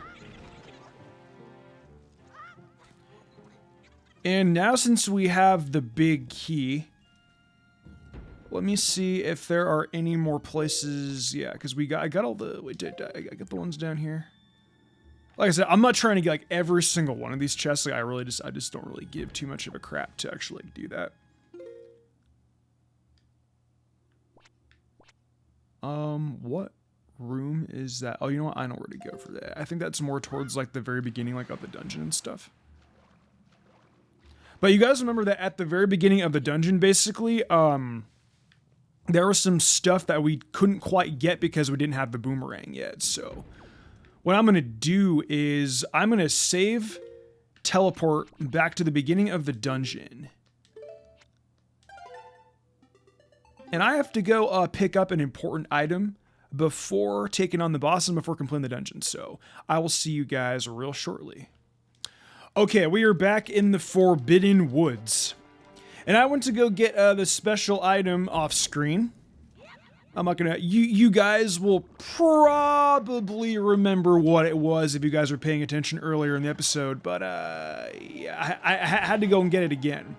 And now since we have the big key... Let me see if there are any more places. Yeah, because I got all the... Wait, I got the ones down here. Like I said, I'm not trying to get like every single one of these chests. Like, I just don't really give too much of a crap to actually do that. What room is that? Oh, you know what? I know where to go for that. I think that's more towards like the very beginning, like of the dungeon and stuff. But you guys remember that at the very beginning of the dungeon, basically, there was some stuff that we couldn't quite get because we didn't have the boomerang yet. So what I'm going to do is I'm going to save, teleport back to the beginning of the dungeon. And I have to go pick up an important item before taking on the boss and before completing the dungeon. So I will see you guys real shortly. Okay, we are back in the Forbidden Woods. And I went to go get the special item off screen. I'm not gonna... You guys will probably remember what it was if you guys were paying attention earlier in the episode. But, yeah, I had to go and get it again.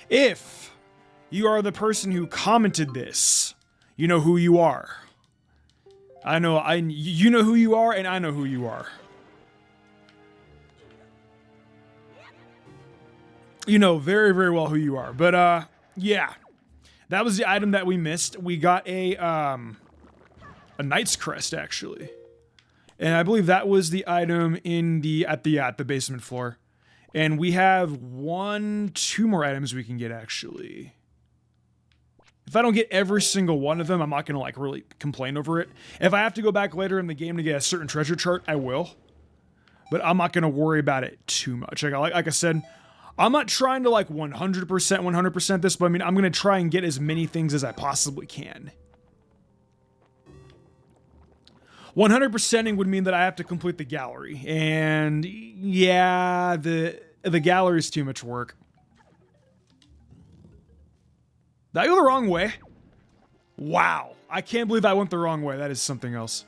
If you are the person who commented this, you know who you are. You know who you are, and I know who you are. You know very, very well who you are. But, yeah. That was the item that we missed. We got a Knight's Crest, actually. And I believe that was the item in at the basement floor. And we have 2 more items we can get, actually. If I don't get every single one of them, I'm not going to, like, really complain over it. If I have to go back later in the game to get a certain treasure chart, I will. But I'm not going to worry about it too much. Like I said, I'm not trying to, like, 100% this, but I mean, I'm going to try and get as many things as I possibly can. 100%ing would mean that I have to complete the gallery. And, yeah, the gallery is too much work. Did I go the wrong way? Wow. I can't believe I went the wrong way. That is something else.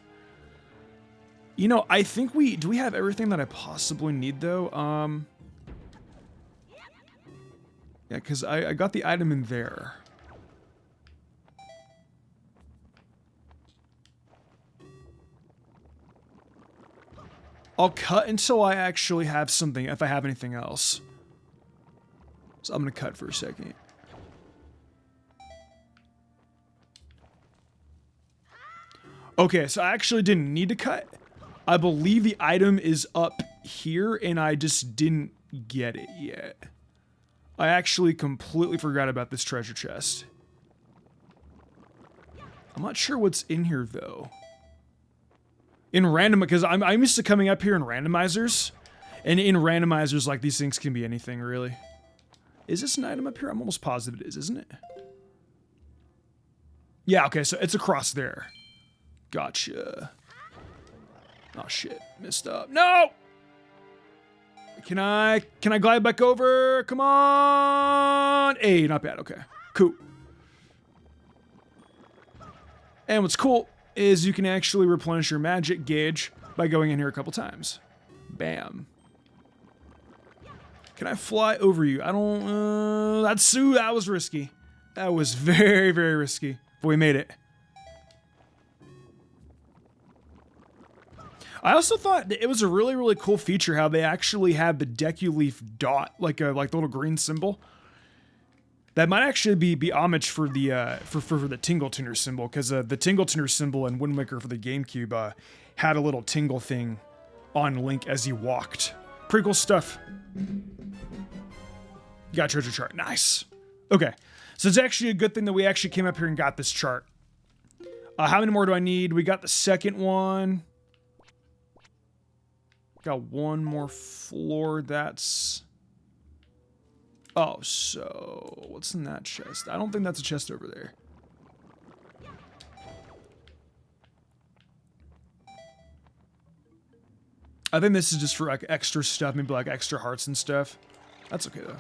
You know, I think do we have everything that I possibly need, though? Yeah, because I got the item in there. I'll cut until I actually have something, if I have anything else. So I'm going to cut for a second. Okay, so I actually didn't need to cut. I believe the item is up here, and I just didn't get it yet. I actually completely forgot about this treasure chest. I'm not sure what's in here, though. In random, because I'm used to coming up here in randomizers. And in randomizers, like, these things can be anything, really. Is this an item up here? I'm almost positive it is, isn't it? Yeah, okay, so it's across there. Gotcha. Oh shit, messed up. No! Can I glide back over? Come on! Hey, not bad, okay. Cool. And what's cool is you can actually replenish your magic gauge by going in here a couple times. Bam. Can I fly over you? I don't, that was risky. That was very, very risky. But we made it. I also thought that it was a really, really cool feature how they actually had the Deku leaf dot, like the little green symbol. That might actually be homage for the for the Tingle Tuner symbol, because the Tingle Tuner symbol in Wind Waker for the GameCube had a little tingle thing on Link as he walked. Pretty cool stuff. You got a treasure chart. Nice. Okay. So it's actually a good thing that we actually came up here and got this chart. How many more do I need? We got the second one. Got one more floor. That's... Oh, so... What's in that chest? I don't think that's a chest over there. I think this is just for, like, extra stuff. Maybe, like, extra hearts and stuff. That's okay, though.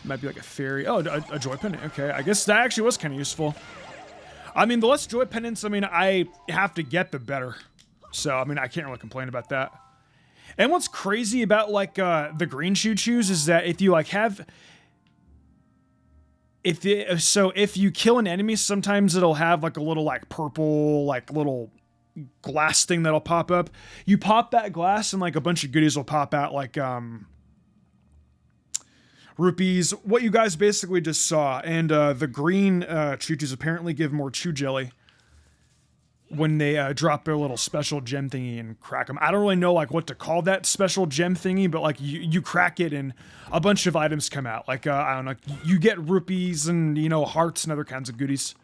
Might be, like, a fairy. Oh, a joy pendant. Okay, I guess that actually was kind of useful. I mean, the less joy pendants, I mean, I have to get, the better. So, I mean, I can't really complain about that. And what's crazy about, like, the green choo-choos is that if you, like, have... If you kill an enemy, sometimes it'll have, like, a little, like, purple, like, little glass thing that'll pop up. You pop that glass and, like, a bunch of goodies will pop out, like, rupees. What you guys basically just saw. And, the green choo-choos apparently give more chew jelly when they drop their little special gem thingy and crack them. I don't really know, like, what to call that special gem thingy, but, like, you crack it and a bunch of items come out. Like, I don't know, you get rupees and, you know, hearts and other kinds of goodies.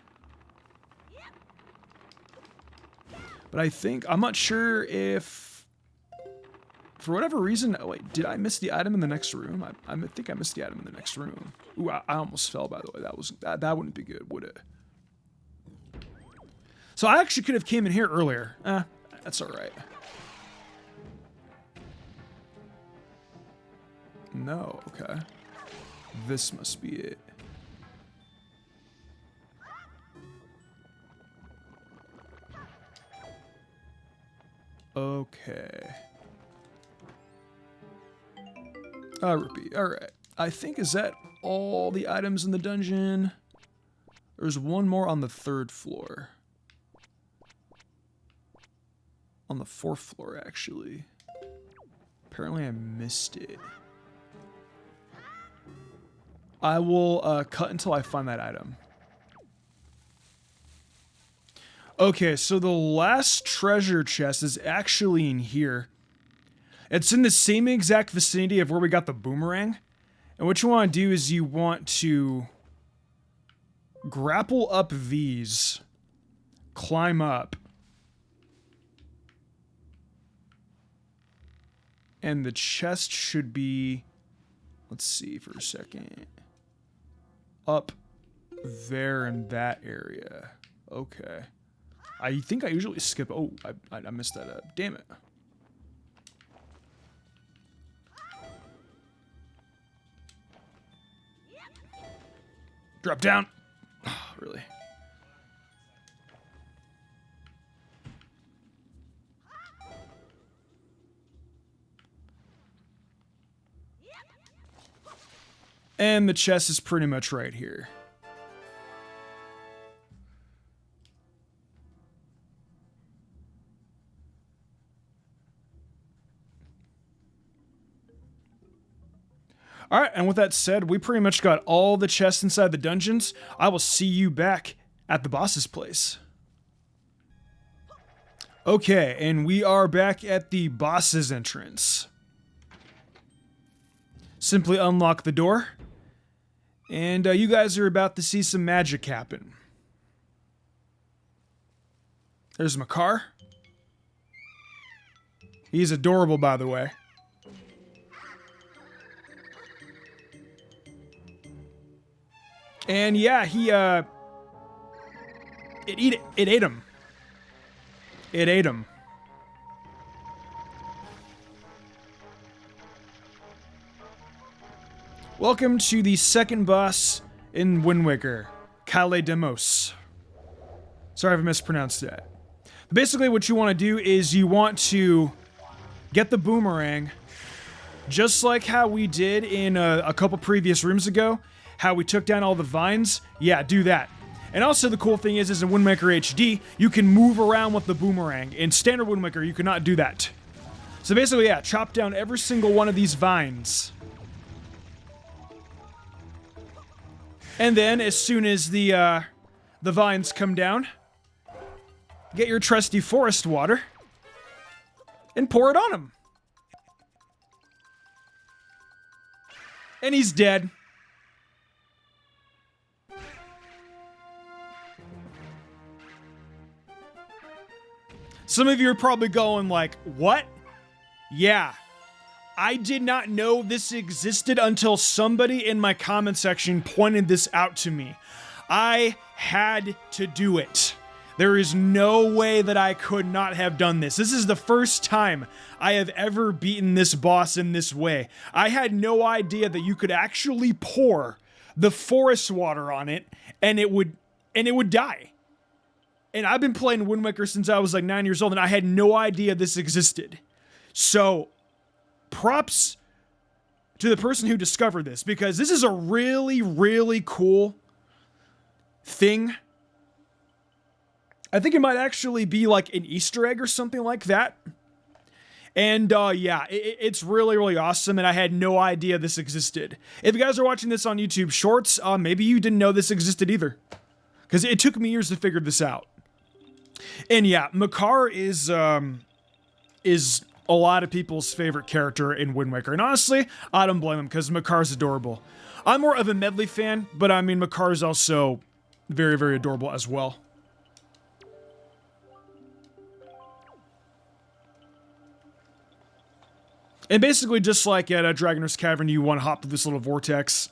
But I think, I'm not sure if, for whatever reason, oh wait, did I miss the item in the next room? I think I missed the item in the next room. Ooh, I almost fell, by the way. That wouldn't be good, would it? So I actually could have came in here earlier. That's alright. No, okay. This must be it. Okay. Rupee. Alright. I think, is that all the items in the dungeon? There's one more on the 3rd floor. On the 4th floor, actually. Apparently I missed it. I will cut until I find that item. Okay, so the last treasure chest is actually in here. It's in the same exact vicinity of where we got the boomerang. And what you want to do is you want to grapple up these, climb up, and the chest should be, let's see for a second, up there in that area. Okay. I think I usually skip, oh, I messed that up. Damn it. Drop down. Oh, really? And the chest is pretty much right here. Alright, and with that said, we pretty much got all the chests inside the dungeons. I will see you back at the boss's place. Okay, and we are back at the boss's entrance. Simply unlock the door. And you guys are about to see some magic happen. There's Makar. He's adorable, by the way. And yeah, he, it ate him. It ate him. Welcome to the second boss in Wind Waker, Kale Demos. Sorry if I mispronounced that. But basically what you want to do is you want to get the boomerang, just like how we did in a couple previous rooms ago. How we took down all the vines, yeah, do that. And also the cool thing is in Wind Waker HD, you can move around with the boomerang. In standard Wind Waker, you cannot do that. So basically, yeah, chop down every single one of these vines. And then, as soon as the vines come down, get your trusty forest water and pour it on him. And he's dead. Some of you are probably going like, what? Yeah. I did not know this existed until somebody in my comment section pointed this out to me. I had to do it. There is no way that I could not have done this. This is the first time I have ever beaten this boss in this way. I had no idea that you could actually pour the forest water on it and it would die. And I've been playing Wind Waker since I was like 9 years old, and I had no idea this existed. So, props to the person who discovered this, because this is a really, really cool thing. I think it might actually be like an Easter egg or something like that. And yeah, it's really, really awesome, and I had no idea this existed. If you guys are watching this on YouTube Shorts, maybe you didn't know this existed either. Because it took me years to figure this out. And yeah, Makar is a lot of people's favorite character in Wind Waker. And honestly, I don't blame him, because Makar's adorable. I'm more of a Medley fan, but I mean, Makar's also very, very adorable as well. And basically, just like at Dragoner's Cavern, you want to hop through this little vortex.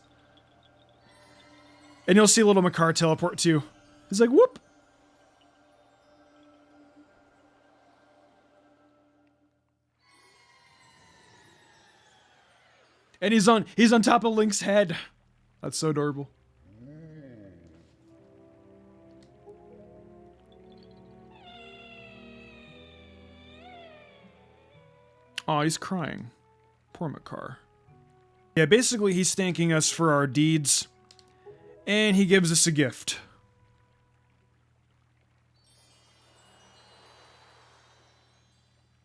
And you'll see a little Makar teleport too. He's like, whoop! And he's on top of Link's head. That's so adorable. Aw, he's crying. Poor Makar. Yeah, basically he's thanking us for our deeds. And he gives us a gift.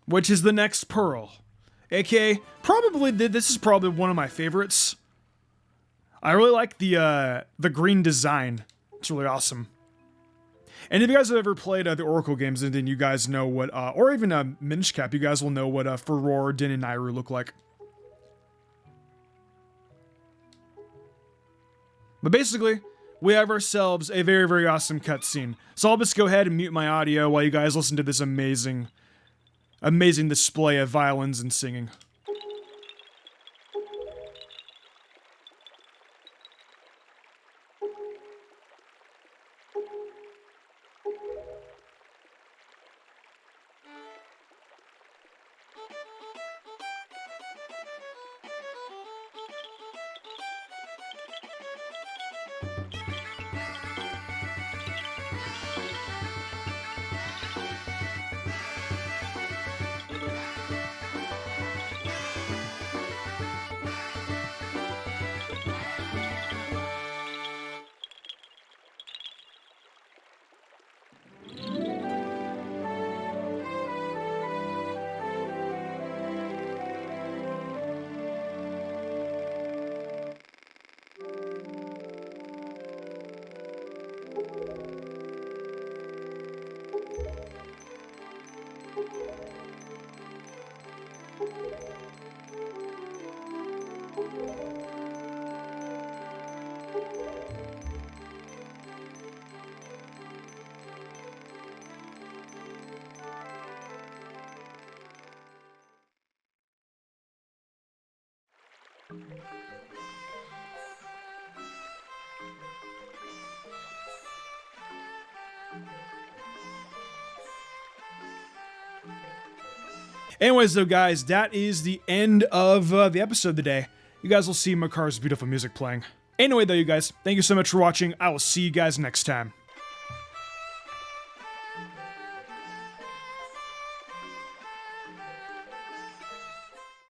Which is the next pearl. AKA, this is probably one of my favorites. I really like the green design. It's really awesome. And if you guys have ever played the Oracle games, then you guys know what, or even Minish Cap, you guys will know what Furore, Din, and Nairu look like. But basically, we have ourselves a very, very awesome cutscene. So I'll just go ahead and mute my audio while you guys listen to this amazing display of violins and singing. Anyways, though, guys, that is the end of the episode today. You guys will see Makar's beautiful music playing. Anyway, though, you guys, thank you so much for watching. I will see you guys next time.